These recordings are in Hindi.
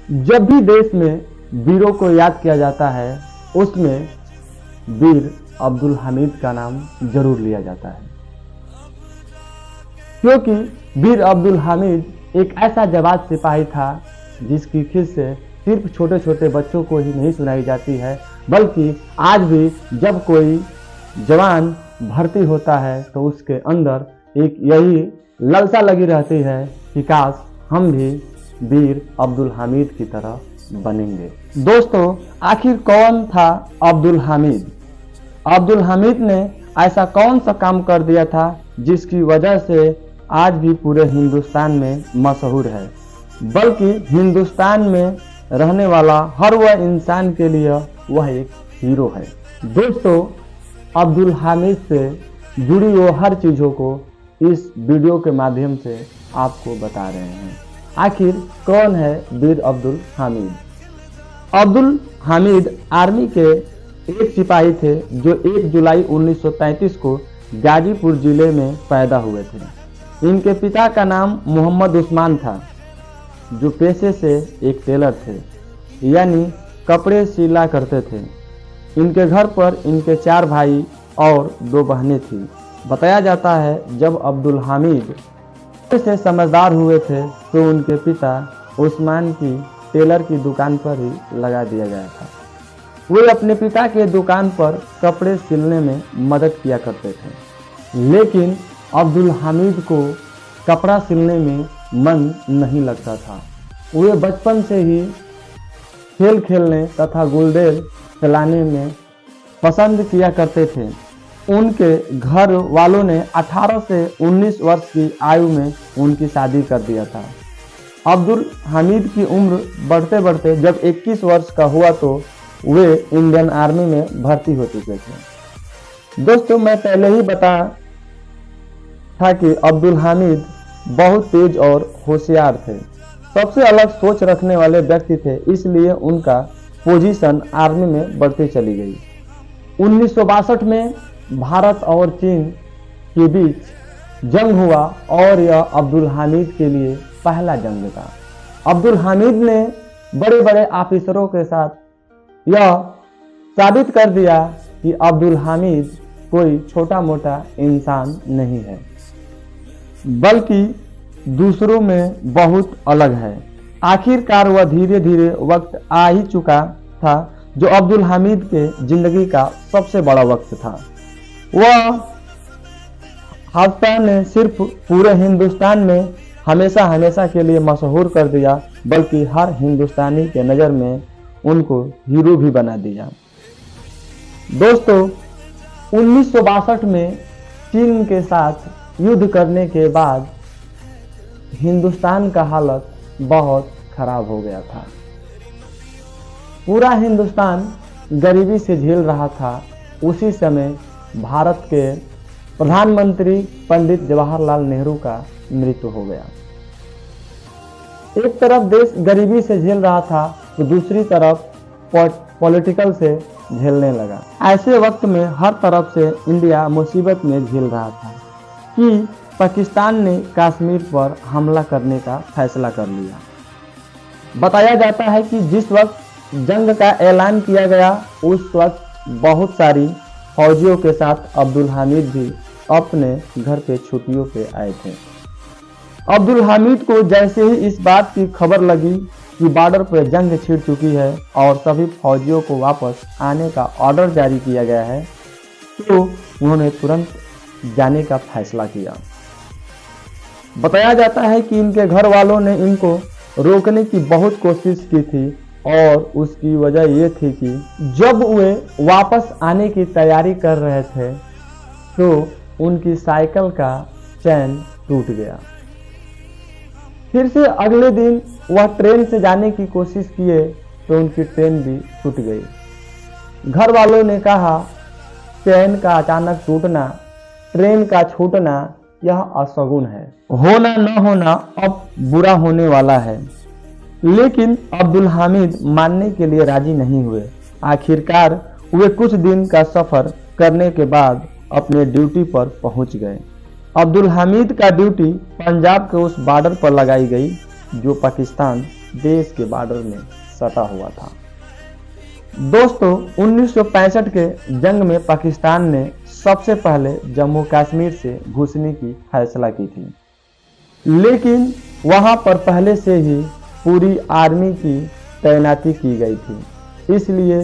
जब भी देश में वीरों को याद किया जाता है उसमें वीर अब्दुल हामिद का नाम जरूर लिया जाता है, क्योंकि वीर अब्दुल हामिद एक ऐसा जाबाज सिपाही था जिसकी खिस्से से सिर्फ छोटे छोटे बच्चों को ही नहीं सुनाई जाती है, बल्कि आज भी जब कोई जवान भर्ती होता है तो उसके अंदर एक यही लालसा लगी रहती है कि काश हम भी वीर अब्दुल हामिद की तरह बनेंगे। दोस्तों, आखिर कौन था अब्दुल हामिद? अब्दुल हामिद ने ऐसा कौन सा काम कर दिया था जिसकी वजह से आज भी पूरे हिंदुस्तान में मशहूर है, बल्कि हिंदुस्तान में रहने वाला हर वह इंसान के लिए वह एक हीरो है। दोस्तों, अब्दुल हामिद से जुड़ी वो हर चीज़ों को इस वीडियो के माध्यम से आपको बता रहे हैं। आखिर कौन है वीर अब्दुल हामिद? अब्दुल हामिद आर्मी के एक सिपाही थे जो 1 जुलाई 1933 को गाजीपुर जिले में पैदा हुए थे। इनके पिता का नाम मोहम्मद उस्मान था, जो पेशे से एक टेलर थे, यानी कपड़े सिला करते थे। इनके घर पर इनके 4 भाई और 2 बहनें थीं। बताया जाता है जब अब्दुल हामिद से समझदार हुए थे तो उनके पिता उस्मान की टेलर की दुकान पर ही लगा दिया गया था। वे अपने पिता के दुकान पर कपड़े सिलने में मदद किया करते थे, लेकिन अब्दुल हामिद को कपड़ा सिलने में मन नहीं लगता था। वे बचपन से ही खेल खेलने तथा गुलदेल चलाने में पसंद किया करते थे। उनके घर वालों ने 18 से 19 वर्ष की आयु में उनकी शादी कर दिया था। अब्दुल हामिद की उम्र बढ़ते बढ़ते जब 21 वर्ष का हुआ तो वे इंडियन आर्मी में भर्ती हो चुके थे। दोस्तों, मैं पहले ही बता था कि अब्दुल हामिद बहुत तेज और होशियार थे, सबसे अलग सोच रखने वाले व्यक्ति थे, इसलिए उनका पोजीशन आर्मी में बढ़ती चली गई। 1962 में भारत और चीन के बीच जंग हुआ और यह अब्दुल हामिद के लिए पहला जंग था। अब्दुल हामिद ने बड़े बड़े ऑफिसरों के साथ यह साबित कर दिया कि अब्दुल हामिद कोई छोटा मोटा इंसान नहीं है, बल्कि दूसरों में बहुत अलग है। आखिरकार वह धीरे धीरे वक्त आ ही चुका था जो अब्दुल हामिद के जिंदगी का सबसे बड़ा वक्त था। वह हादसा ने सिर्फ पूरे हिंदुस्तान में हमेशा हमेशा के लिए मशहूर कर दिया, बल्कि हर हिंदुस्तानी के नज़र में उनको हीरो भी बना दिया। दोस्तों, 1962 में चीन के साथ युद्ध करने के बाद हिंदुस्तान का हालत बहुत खराब हो गया था। पूरा हिंदुस्तान गरीबी से झेल रहा था। उसी समय भारत के प्रधानमंत्री पंडित जवाहरलाल नेहरू का मृत्यु हो गया। एक तरफ देश गरीबी से झेल रहा था तो दूसरी तरफ पॉलिटिकल से झेलने लगा। ऐसे वक्त में हर तरफ से इंडिया मुसीबत में झेल रहा था कि पाकिस्तान ने कश्मीर पर हमला करने का फैसला कर लिया। बताया जाता है कि जिस वक्त जंग का ऐलान किया गया उस वक्त बहुत सारी फौजियों के साथ अब्दुल हामिद भी अपने घर पे छुट्टियों पे आए थे। अब्दुल हामिद को जैसे ही इस बात की खबर लगी कि बॉर्डर पर जंग छिड़ चुकी है और सभी फौजियों को वापस आने का ऑर्डर जारी किया गया है, तो उन्होंने तुरंत जाने का फैसला किया। बताया जाता है कि इनके घर वालों ने इनको रोकने की बहुत कोशिश की थी और उसकी वजह ये थी कि जब वे वापस आने की तैयारी कर रहे थे तो उनकी साइकिल का चैन टूट गया। फिर से अगले दिन वह ट्रेन से जाने की कोशिश किए तो उनकी ट्रेन भी टूट गई। घर वालों ने कहा, चैन का अचानक टूटना, ट्रेन का छूटना यह अशगुन है, होना न होना अब बुरा होने वाला है। लेकिन अब्दुल हामिद मानने के लिए राजी नहीं हुए। आखिरकार वे कुछ दिन का सफर करने के बाद अपने ड्यूटी पर पहुंच गए। अब्दुल हामिद का ड्यूटी पंजाब के उस बॉर्डर पर लगाई गई जो पाकिस्तान देश के बॉर्डर में सटा हुआ था। दोस्तों 1965 के जंग में पाकिस्तान ने सबसे पहले जम्मू कश्मीर से घुसने की फैसला की थी, लेकिन वहां पर पहले से ही पूरी आर्मी की तैनाती की गई थी, इसलिए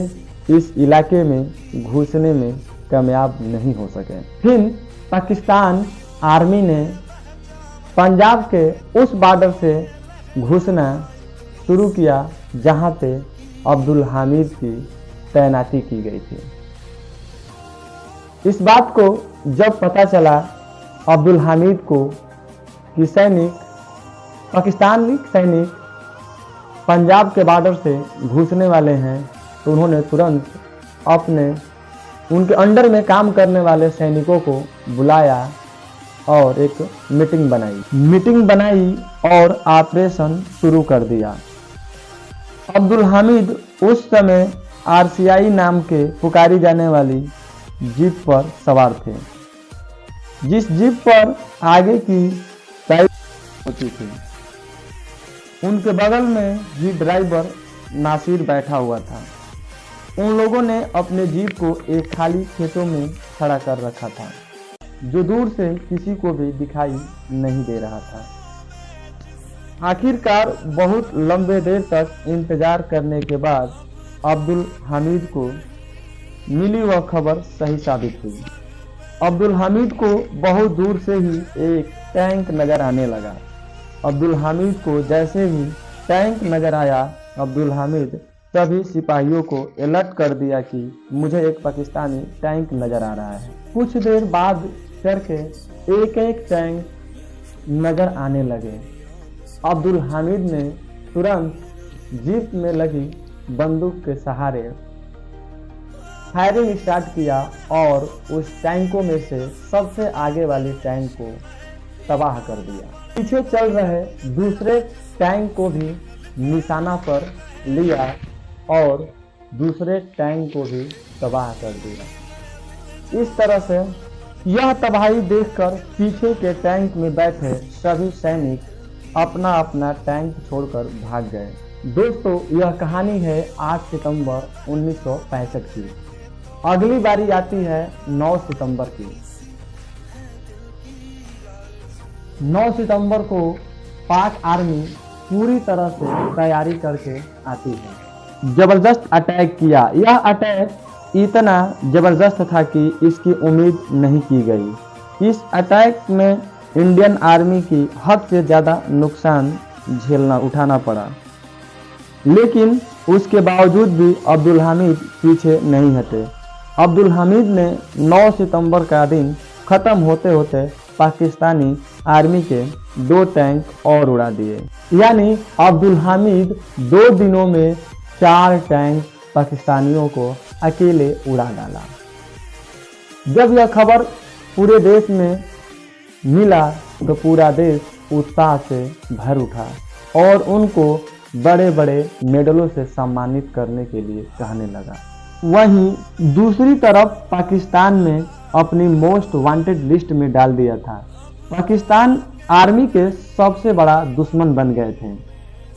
इस इलाके में घुसने में कामयाब नहीं हो सके। फिर पाकिस्तान आर्मी ने पंजाब के उस बॉर्डर से घुसना शुरू किया जहां पे अब्दुल हामिद की तैनाती की गई थी। इस बात को जब पता चला अब्दुल हामिद को कि पाकिस्तानी सैनिक पंजाब के बॉर्डर से घुसने वाले हैं, तो उन्होंने तुरंत उनके अंडर में काम करने वाले सैनिकों को बुलाया और एक मीटिंग बनाई और ऑपरेशन शुरू कर दिया। अब्दुल हामिद उस समय RCI नाम के पुकारी जाने वाली जीप पर सवार थे, जिस जीप पर आगे की टाइप होती थी। उनके बगल में जीप ड्राइवर नासिर बैठा हुआ था। उन लोगों ने अपने जीप को एक खाली खेतों में खड़ा कर रखा था, जो दूर से किसी को भी दिखाई नहीं दे रहा था। आखिरकार बहुत लंबे देर तक इंतजार करने के बाद अब्दुल हामिद को मिली वह खबर सही साबित हुई। अब्दुल हामिद को बहुत दूर से ही एक टैंक नजर आने लगा। अब्दुल हामिद को जैसे ही टैंक नजर आया, अब्दुल हामिद सभी सिपाहियों को अलर्ट कर दिया कि मुझे एक पाकिस्तानी टैंक नजर आ रहा है। कुछ देर बाद करके एक एक टैंक नजर आने लगे। अब्दुल हामिद ने तुरंत जीप में लगी बंदूक के सहारे फायरिंग स्टार्ट किया और उस टैंकों में से सबसे आगे वाली टैंक को तबाह कर दिया। पीछे चल रहे दूसरे टैंक को भी निशाना पर लिया और दूसरे टैंक को भी तबाह कर दिया। इस तरह से यह तबाही देखकर पीछे के टैंक में बैठे सभी सैनिक अपना अपना टैंक छोड़कर भाग गए। दोस्तों यह कहानी है 8 सितंबर 1965 की। अगली बारी आती है 9 सितंबर की। 9 सितंबर को पाक आर्मी पूरी तरह से तैयारी करके आती है। जबरदस्त अटैक किया। यह अटैक इतना जबरदस्त था कि इसकी उम्मीद नहीं की गई। इस अटैक में इंडियन आर्मी की हद से ज़्यादा नुकसान उठाना पड़ा, लेकिन उसके बावजूद भी अब्दुल हामिद पीछे नहीं हटे। अब्दुल हामिद ने 9 सितंबर का दिन ख़त्म होते होते पाकिस्तानी आर्मी के 2 टैंक और उड़ा दिए। यानी अब्दुल हामिद 2 दिनों में 4 टैंक पाकिस्तानियों को अकेले उड़ा डाला। जब यह खबर पूरे देश में मिला तो पूरा देश उत्साह से भर उठा और उनको बड़े बड़े मेडलों से सम्मानित करने के लिए कहने लगा। वहीं दूसरी तरफ पाकिस्तान में अपनी मोस्ट वांटेड लिस्ट में डाल दिया था। पाकिस्तान आर्मी के सबसे बड़ा दुश्मन बन गए थे।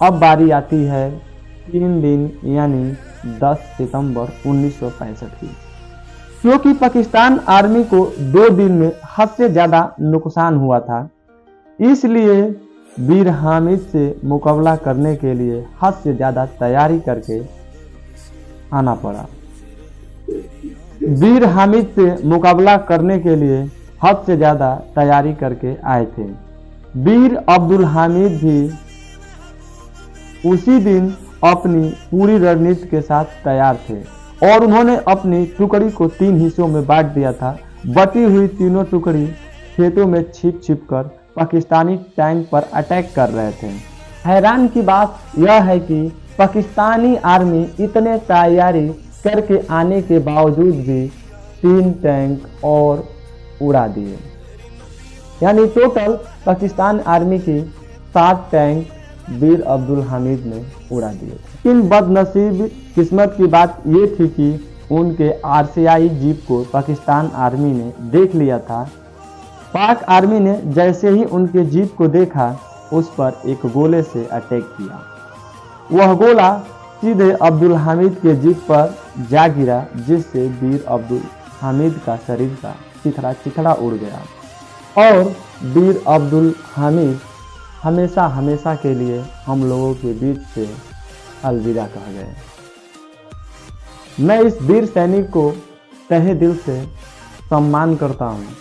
अब बारी आती है 3 दिन यानी 10 सितंबर 1965 की। क्योंकि पाकिस्तान आर्मी को 2 दिन में हद से ज़्यादा नुकसान हुआ था, इसलिए वीर हामिद से मुकाबला करने के लिए हद से ज़्यादा तैयारी करके आना पड़ा। वीर हामिद से मुकाबला करने के लिए हद से ज़्यादा तैयारी करके आए थे। वीर अब्दुल हामिद भी उसी दिन अपनी पूरी रणनीति के साथ तैयार थे और उन्होंने अपनी टुकड़ी को 3 हिस्सों में बांट दिया था। बटी हुई तीनों टुकड़ी खेतों में छिप कर पाकिस्तानी टैंक पर अटैक कर रहे थे। हैरान की बात यह है कि पाकिस्तानी आर्मी इतने तैयारी करके आने के बावजूद भी 3 टैंक और उड़ा दिए। यानी टोटल पाकिस्तान आर्मी की 7 टैंक वीर अब्दुल हामिद ने उड़ा दिए। लेकिन बदनसीब किस्मत की बात ये थी कि उनके RCI जीप को पाकिस्तान आर्मी ने देख लिया था। पाक आर्मी ने जैसे ही उनके जीप को देखा, उस पर एक गोले से अटैक किया। वह गोला सीधे अब्दुल हामिद के जीप पर जा गिरा, जिससे वीर अब्दुल हामिद का शरीर का चिथड़ा चिथड़ा उड़ गया और वीर अब्दुल हामिद हमेशा हमेशा के लिए हम लोगों के बीच से अलविदा कह गए। मैं इस वीर सैनिक को तहे दिल से सम्मान करता हूँ।